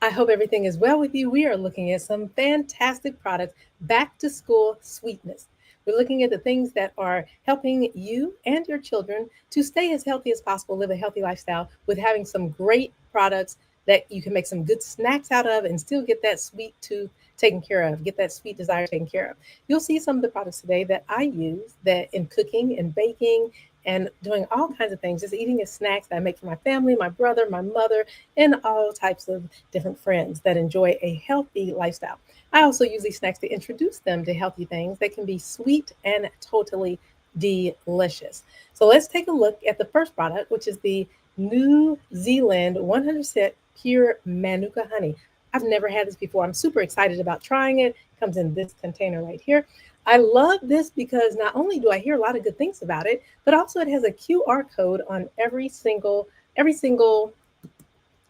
I hope everything is well with you. We are looking at some fantastic products, back to school sweetness. We're looking at the things that are helping you and your children to stay as healthy as possible, live a healthy lifestyle with having some great products that you can make some good snacks out of and still get that sweet tooth taken care of, get that sweet desire taken care of. You'll see some of the products today that I use that in cooking and baking and doing all kinds of things, just eating as snacks that I make for my family, my brother, my mother, and all types of different friends that enjoy a healthy lifestyle. I also use these snacks to introduce them to healthy things that can be sweet and totally delicious. So let's take a look at the first product, which is the New Zealand 100% pure Manuka honey. I've never had this before. I'm super excited about trying it. It comes in this container right here. I love this because not only do I hear a lot of good things about it, but also it has a QR code on every single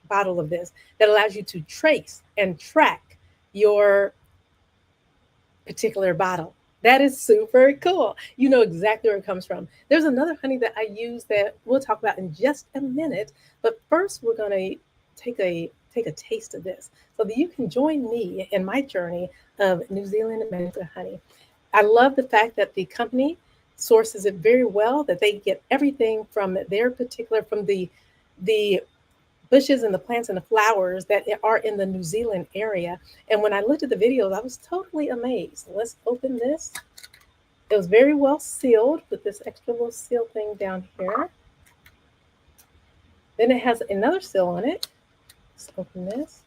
bottle of this that allows you to trace and track your particular bottle. That is super cool. You know exactly where it comes from. There's another honey that I use that we'll talk about in just a minute, but first we're going to take a taste of this so that you can join me in my journey of New Zealand Manuka honey. I love the fact that the company sources it very well, that they get everything from their particular from the bushes and the plants and the flowers that are in the New Zealand area. And when I looked at the videos, I was totally amazed. Let's open this. It was very well sealed with this extra little seal thing down here. Then it has another seal on it. Let's open this.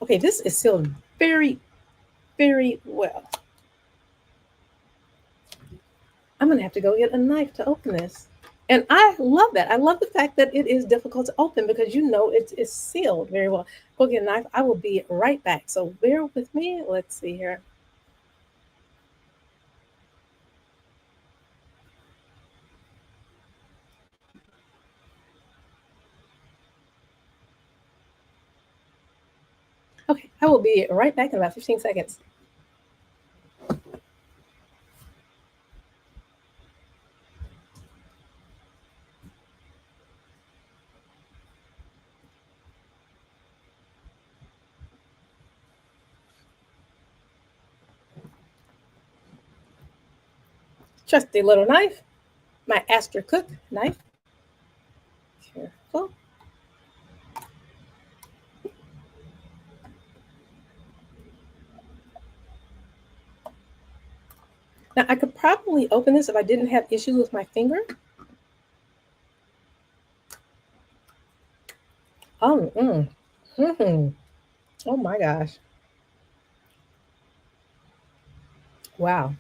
Okay, this is sealed very, very well. I'm going to have to go get a knife to open this. And I love that. I love the fact that it is difficult to open because you know it's sealed very well. Go get a knife. I will be right back. So bear with me. Let's see here. Okay, I will be right back in about 15 seconds. Trusty little knife, my Astor Cook knife. Careful. Now I could probably open this if I didn't have issues with my finger. Oh, oh my gosh. Wow.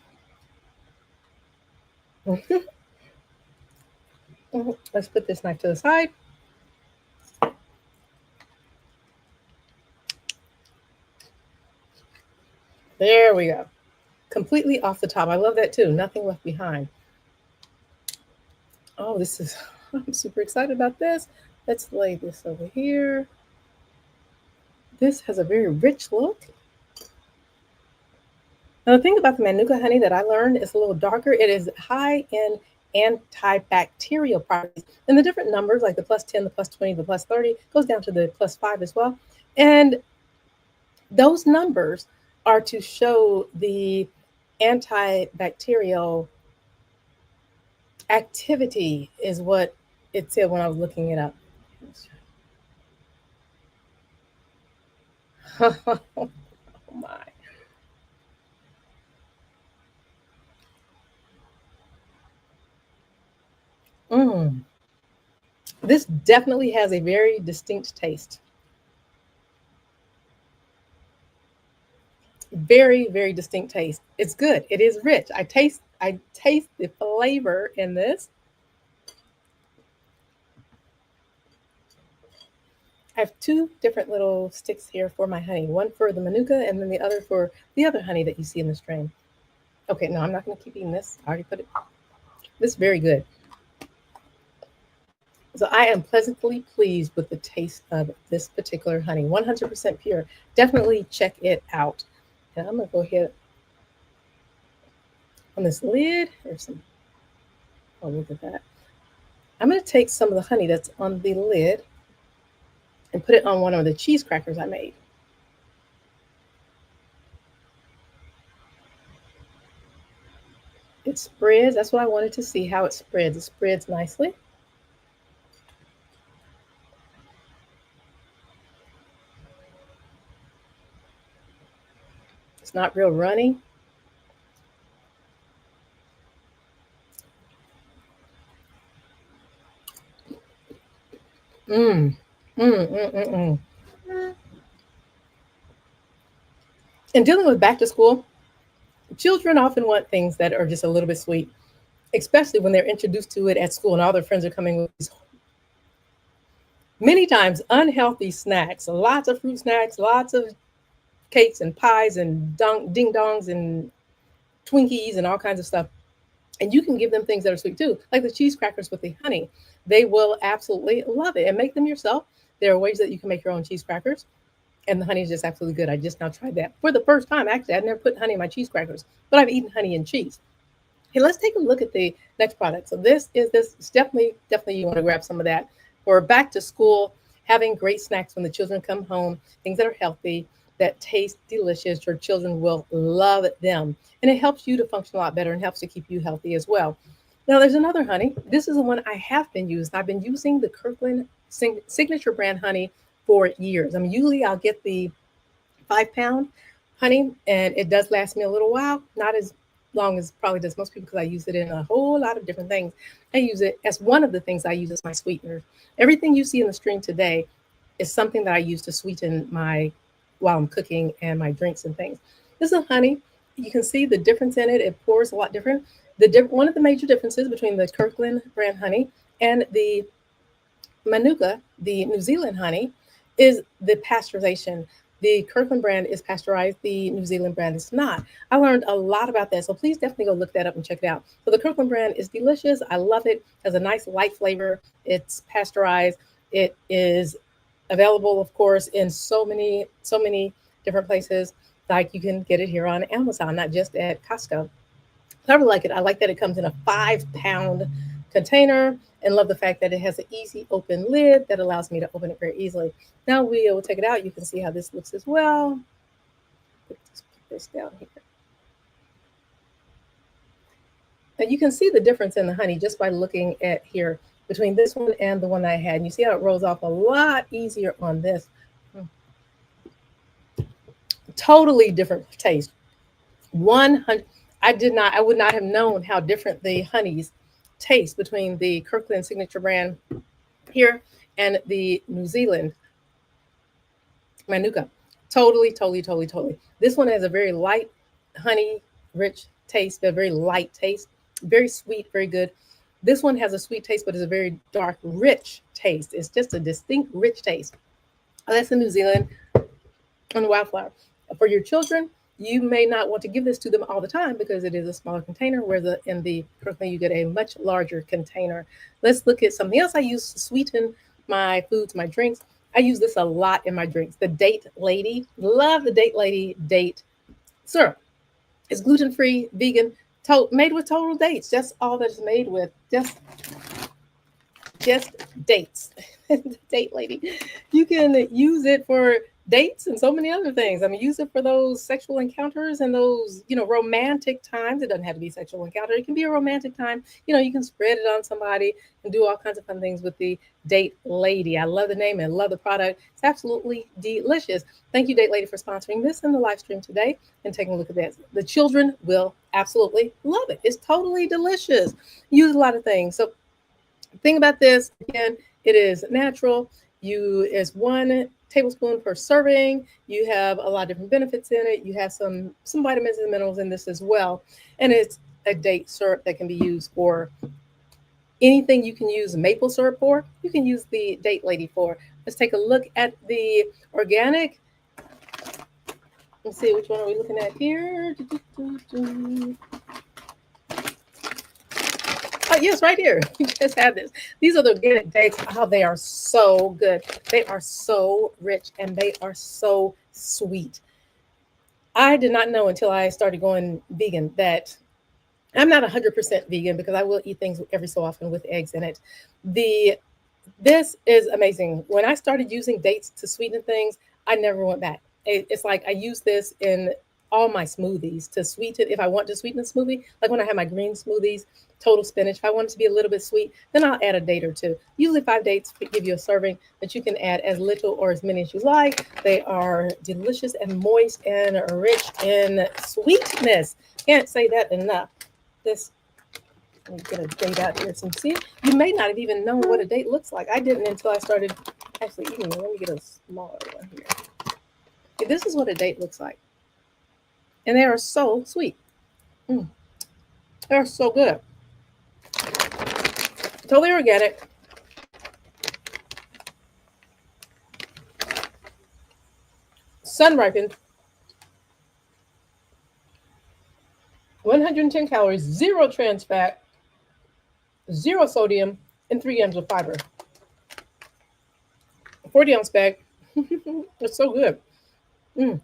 Let's put this knife to the side. There we go. Completely off the top. I love that too. Nothing left behind. Oh, this is, I'm super excited about this. Let's lay this over here. This has a very rich look. Now, the thing about the Manuka honey that I learned is a little darker. It is high in antibacterial properties. And the different numbers, like the plus 10, the plus 20, the plus 30, goes down to the plus 5 as well. And those numbers are to show the antibacterial activity, is what it said when I was looking it up. Oh my. Mm. This definitely has a very distinct taste. Very, very distinct taste. It's good. It is rich. I taste the flavor in this. I have two different little sticks here for my honey. One for the Manuka and then the other for the other honey that you see in the stream. Okay, no, I'm not going to keep eating this. I already put it. This is very good. So I am pleasantly pleased with the taste of this particular honey. 100% pure. Definitely check it out. And I'm going to go ahead on this lid. There's some, oh, look at that. I'm going to take some of the honey that's on the lid and put it on one of the cheese crackers I made. It spreads. That's what I wanted to see, how it spreads. It spreads nicely. It's not real runny. Mmm. Mmm, mm, mm, mm. And dealing with back to school, children often want things that are just a little bit sweet, especially when they're introduced to it at school and all their friends are coming with these many times unhealthy snacks, lots of fruit snacks, lots of cakes and pies and ding dongs and Twinkies and all kinds of stuff. And you can give them things that are sweet too, like the cheese crackers with the honey. They will absolutely love it, and make them yourself. There are ways that you can make your own cheese crackers, and the honey is just absolutely good. I just now tried that for the first time. Actually, I've never put honey in my cheese crackers, but I've eaten honey and cheese. Hey, let's take a look at the next product. So this is definitely you want to grab some of that for back to school, having great snacks when the children come home, things that are healthy, that taste delicious. Your children will love them. And it helps you to function a lot better and helps to keep you healthy as well. Now there's another honey. This is the one I have been using. I've been using the Kirkland signature brand honey for years. Usually I'll get the 5 pound honey, and it does last me a little while, not as long as probably does most people because I use it in a whole lot of different things. I use it as one of the things I use as my sweetener. Everything you see in the stream today is something that I use to sweeten my while I'm cooking and my drinks and things. This is honey. You can see the difference in it. It pours a lot different. One of the major differences between the Kirkland brand honey and the Manuka, the New Zealand honey, is the pasteurization. The Kirkland brand is pasteurized, the New Zealand brand is not. I learned a lot about that, so please definitely go look that up and check it out. So the Kirkland brand is delicious. I love it. It has a nice light flavor. It's pasteurized. It is available, of course, in so many different places. Like you can get it here on Amazon, not just at Costco. I really like it. I like that it comes in a 5 pound container and love the fact that it has an easy open lid that allows me to open it very easily. Now we will take it out. You can see how this looks as well. Put this down here. And you can see the difference in the honey just by looking at here between this one and the one I had. And you see how it rolls off a lot easier on this. Totally different taste. 100. I would not have known how different the honeys taste between the Kirkland signature brand here and the New Zealand Manuka. Totally, totally, totally, totally. This one has a very light, honey rich taste, a very light taste, very sweet, very good. This one has a sweet taste, but it's a very dark, rich taste. It's just a distinct, rich taste. That's the New Zealand and wildflower. For your children, you may not want to give this to them all the time because it is a smaller container, where in the Kirkland you get a much larger container. Let's look at something else I use to sweeten my foods, my drinks. I use this a lot in my drinks. The Date Lady. Love the Date Lady date syrup. It's gluten-free, vegan, made with total dates. Just all that it's made with. Just dates. Date Lady. You can use it for dates and so many other things. Use it for those sexual encounters and those, romantic times. It doesn't have to be a sexual encounter. It can be a romantic time. You can spread it on somebody and do all kinds of fun things with the Date Lady. I love the name and love the product. It's absolutely delicious. Thank you, Date Lady, for sponsoring this in the live stream today and taking a look at this. The children will absolutely love it. It's totally delicious. Use a lot of things. So thing about this, again, it is natural. Is 1 tablespoon per serving. You have a lot of different benefits in it. You have some vitamins and minerals in this as well. And it's a date syrup that can be used for anything you can use maple syrup for. You can use the Date Lady for. Let's take a look at the organic. Let's see, which one are we looking at here? Oh, yes, right here. We just had this. These are the organic dates. Oh, they are so good. They are so rich and they are so sweet. I did not know until I started going vegan that I'm not 100% vegan because I will eat things every so often with eggs in it. The This is amazing. When I started using dates to sweeten things, I never went back. It's like I use this in all my smoothies to sweeten. If I want to sweeten a smoothie, like when I have my green smoothies, total spinach. If I want it to be a little bit sweet, then I'll add a date or two. Usually 5 dates give you a serving, but you can add as little or as many as you like. They are delicious and moist and rich in sweetness. Can't say that enough. This Let me get a date out here. Some see, you may not have even known what a date looks like. I didn't until I started actually eating them. Let me get a smaller one here. Okay, this is what a date looks like, and they are so sweet. Mm, they're so good. Totally organic. Sun ripened, 110 calories, zero trans fat, zero sodium, and 3 grams of fiber. 40-ounce bag. It's so good. Mm,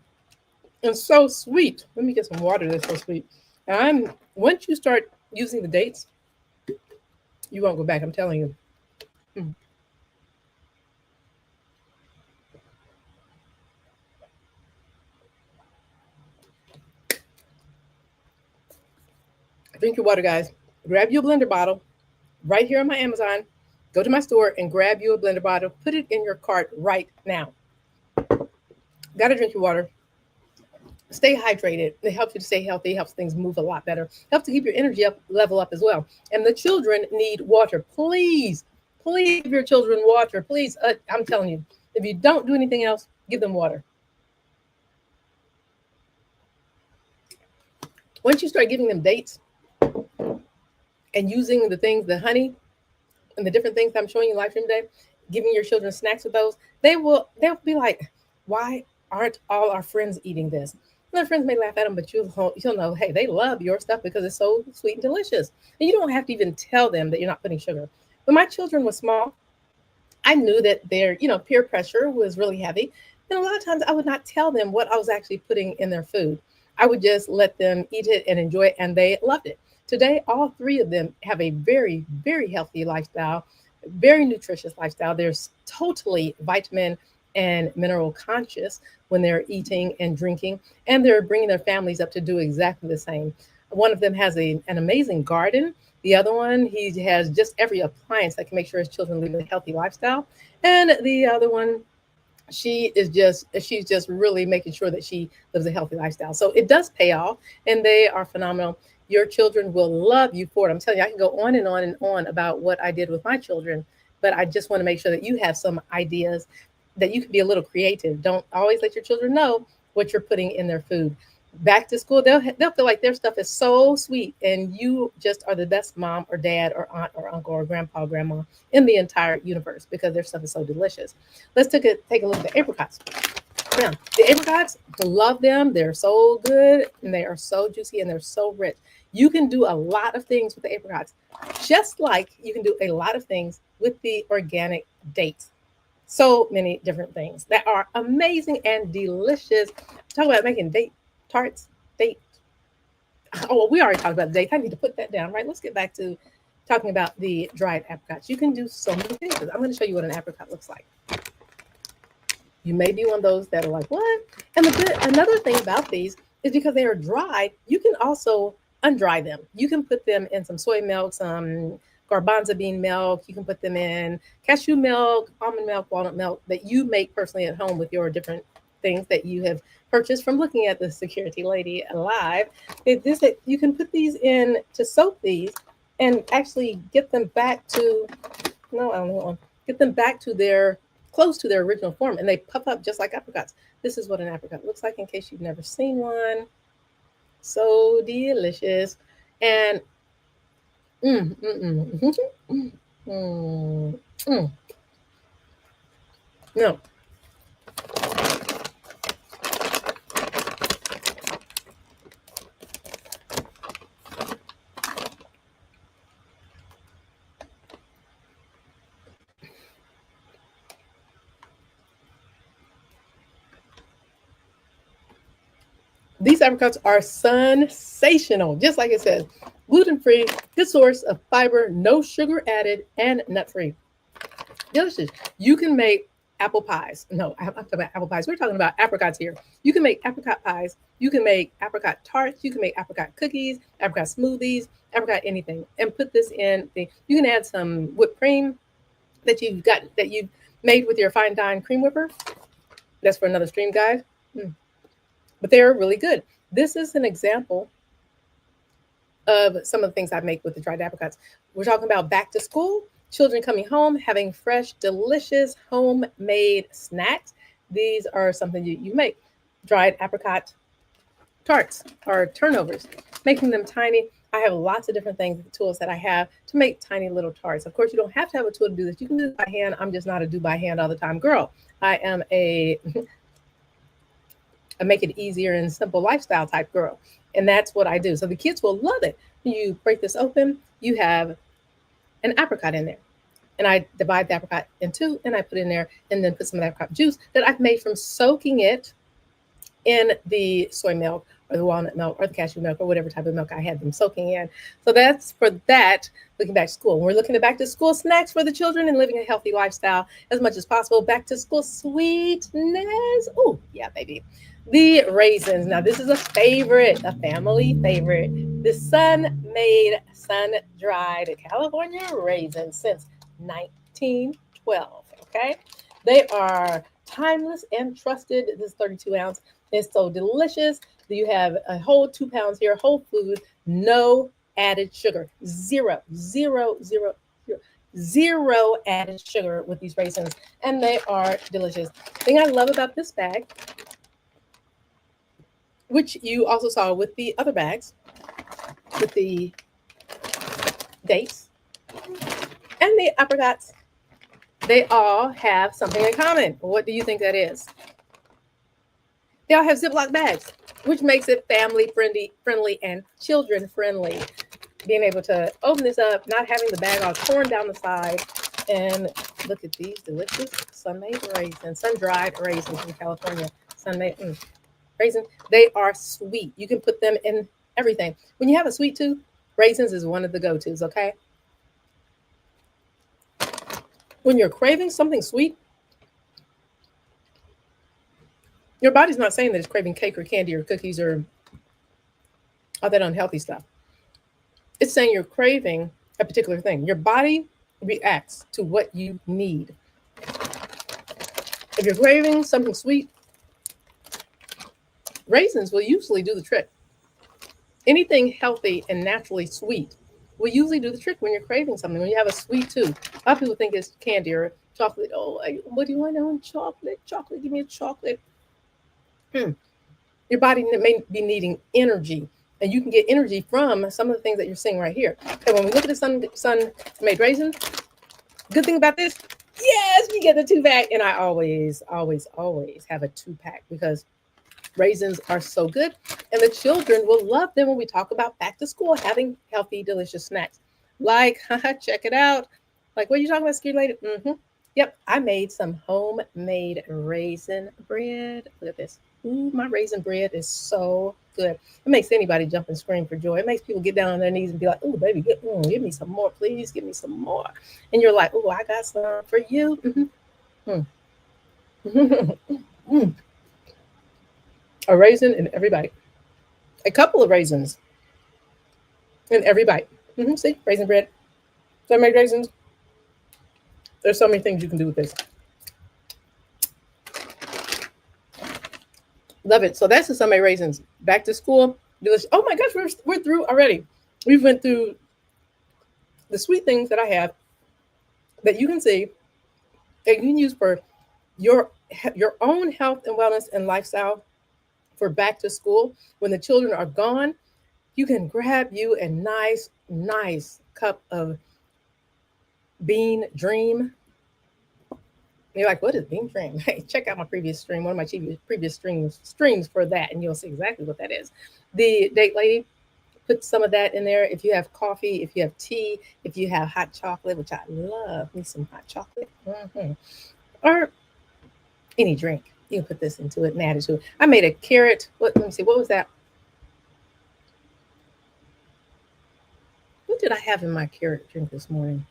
and so sweet. Let me get some water that's so sweet. And once you start using the dates, you won't go back. I'm telling you. Mm. Drink your water, guys. Grab you a blender bottle right here on my Amazon. Go to my store and grab you a blender bottle. Put it in your cart right now. Gotta drink your water. Stay hydrated. It helps you to stay healthy. It helps things move a lot better. Helps to keep your energy up, level up as well. And the children need water. Please, please give your children water. Please, I'm telling you, if you don't do anything else, give them water. Once you start giving them dates and using the things, the honey and the different things I'm showing you live stream today, giving your children snacks with those, they'll be like, why aren't all our friends eating this? And their friends may laugh at them, but you'll know, hey, they love your stuff because it's so sweet and delicious. And you don't have to even tell them that you're not putting sugar. When my children were small, I knew that their, peer pressure was really heavy. And a lot of times I would not tell them what I was actually putting in their food. I would just let them eat it and enjoy it, and they loved it. Today, all three of them have a very, very healthy lifestyle, very nutritious lifestyle. They're totally vitamin and mineral conscious when they're eating and drinking, and they're bringing their families up to do exactly the same. One of them has an amazing garden. The other one, he has just every appliance that can make sure his children live a healthy lifestyle. And the other one, she's just really making sure that she lives a healthy lifestyle. So it does pay off, and they are phenomenal. Your children will love you for it. I'm telling you, I can go on and on and on about what I did with my children, but I just want to make sure that you have some ideas, that you can be a little creative. Don't always let your children know what you're putting in their food. Back to school, they'll feel like their stuff is so sweet, and you just are the best mom or dad or aunt or uncle or grandpa or grandma in the entire universe because their stuff is so delicious. Let's take a look at the apricots. Now, the apricots, love them. They're so good, and they are so juicy, and they're so rich. You can do a lot of things with the apricots, just like you can do a lot of things with the organic dates. So many different things that are amazing and delicious. Talk about making date tarts, date. Oh, well, we already talked about dates. I need to put that down, right? Let's get back to talking about the dried apricots. You can do so many things. I'm going to show you what an apricot looks like. You may be one of those that are like, what? And another thing about these is because they are dried, you can also undry them. You can put them in some soy milk, some garbanzo bean milk. You can put them in cashew milk, almond milk, walnut milk that you make personally at home with your different things that you have purchased from looking at the security lady live. You can put these in to soak these and actually get them back to, no, I don't know, get them back to their close to their original form, and they puff up just like apricots. This is what an apricot looks like in case you've never seen one. So delicious. And mm, mm, mm, mm, mm, mm. No, These apricots are sensational, just like it says. Gluten-free, good source of fiber, no sugar added, and nut-free. Delicious. You can make apple pies. No, I'm talking about apple pies. We're talking about apricots here. You can make apricot pies. You can make apricot tarts. You can make apricot cookies, apricot smoothies, apricot anything, and put this in the. You can add some whipped cream that you've made with your fine dine cream whipper. That's for another stream, guys. Mm. But they're really good. This is an example of some of the things I make with the dried apricots. We're talking about back to school, children coming home, having fresh, delicious homemade snacks. These are something you make. Dried apricot tarts or turnovers, making them tiny. I have lots of different things, tools that I have to make tiny little tarts. Of course, you don't have to have a tool to do this. You can do this by hand. I'm just not a do by hand all the time girl. I am a make it easier and simple lifestyle type girl. And that's what I do. So the kids will love it. You break this open, you have an apricot in there. And I divide the apricot in two and I put in there and then put some of the apricot juice that I've made from soaking it in the soy milk or the walnut milk or the cashew milk or whatever type of milk I had them soaking in. So that's for that, looking back to school. We're looking at back to school snacks for the children and living a healthy lifestyle as much as possible. Back to school sweetness. Oh, yeah, baby. The raisins. Now, this is a favorite, a family favorite. The sun-made, sun-dried California raisins since 1912, okay? They are timeless and trusted. This is 32 ounce. It's so delicious. You have a whole 2 pounds here, whole food, no added sugar, zero, zero, zero, zero, zero added sugar with these raisins, and they are delicious. The thing I love about this bag, which you also saw with the other bags, with the dates and the apricots, they all have something in common. What do you think that is? They all have Ziploc bags, which makes it family friendly and children friendly. Being able to open this up, not having the bag all torn down the side, and look at these delicious sun-made raisins, sun-dried raisins from California. Sun-made raisins. They are sweet. You can put them in everything. When you have a sweet tooth, raisins is one of the go-tos, okay? When you're craving something sweet, your body's not saying that it's craving cake or candy or cookies or all that unhealthy stuff. It's saying you're craving a particular thing. Your body reacts to what you need. If you're craving something sweet, raisins will usually do the trick. Anything healthy and naturally sweet will usually do the trick when you're craving something. When you have a sweet tooth, a lot of people think it's candy or chocolate. Oh, what do you want on chocolate? Chocolate, give me a chocolate. Your body may be needing energy, and you can get energy from some of the things that you're seeing right here. Okay, when we look at the sun-made raisins, good thing about this, yes, you get the 2-pack, and I always have a 2-pack because raisins are so good, and the children will love them when we talk about back to school, having healthy, delicious snacks. Like, check it out. Like, what are you talking about, Ski Lady? Yep, I made some homemade raisin bread. Look at this. Ooh, my raisin bread is so good. It makes anybody jump and scream for joy. It makes people get down on their knees and be like, oh, baby, give me some more, please. Give me some more. And you're like, oh, I got some for you. A raisin in every bite. A couple of raisins in every bite. See, raisin bread. Sun-made raisins. There's so many things you can do with this. Love it. So that's the sun-made raisins. Back to school. Delicious. Oh my gosh, we're through already. We went through the sweet things that I have that you can see that you can use for your own health and wellness and lifestyle for back to school. When the children are gone, you can grab you a nice cup of Bean Dream. You're like, what is Bean Dream? Hey, check out my previous stream, one of my previous streams for that, and you'll see exactly what that is. The Date Lady, put some of that in there. If you have coffee, if you have tea, if you have hot chocolate, which I love me some hot chocolate, or any drink. You can put this into it and add it to it. I made a carrot. Let me see. What was that? What did I have in my carrot drink this morning?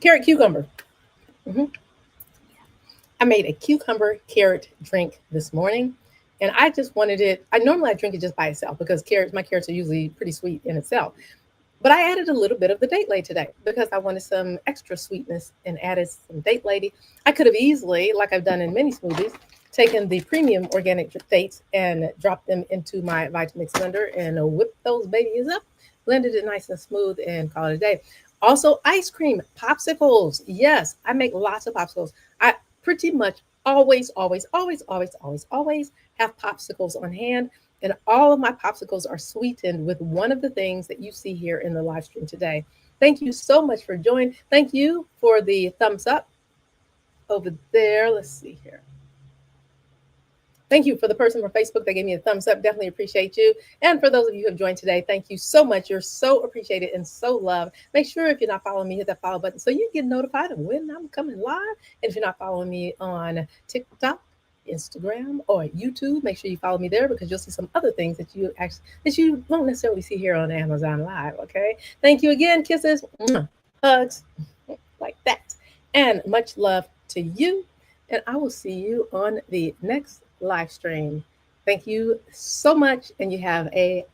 Carrot cucumber. Hmm. I made a cucumber carrot drink this morning, and I just wanted it. I drink it just by itself because my carrots are usually pretty sweet in itself. But I added a little bit of the date lady today because I wanted some extra sweetness and added some date lady. I could have easily, like I've done in many smoothies, taken the premium organic dates and dropped them into my Vitamix blender and whipped those babies up, blended it nice and smooth, and call it a day. Also, ice cream, popsicles. Yes, I make lots of popsicles. I pretty much always have popsicles on hand. And all of my popsicles are sweetened with one of the things that you see here in the live stream today. Thank you so much for joining. Thank you for the thumbs up over there. Let's see here. Thank you for the person from Facebook that gave me a thumbs up. Definitely appreciate you. And for those of you who have joined today, thank you so much. You're so appreciated and so loved. Make sure if you're not following me, hit that follow button so you get notified of when I'm coming live. And if you're not following me on TikTok, Instagram, or YouTube, make sure you follow me there because you'll see some other things that you won't necessarily see here on Amazon Live. Okay. Thank you again. Kisses, hugs, like that. And much love to you. And I will see you on the next live stream. Thank you so much, and you have a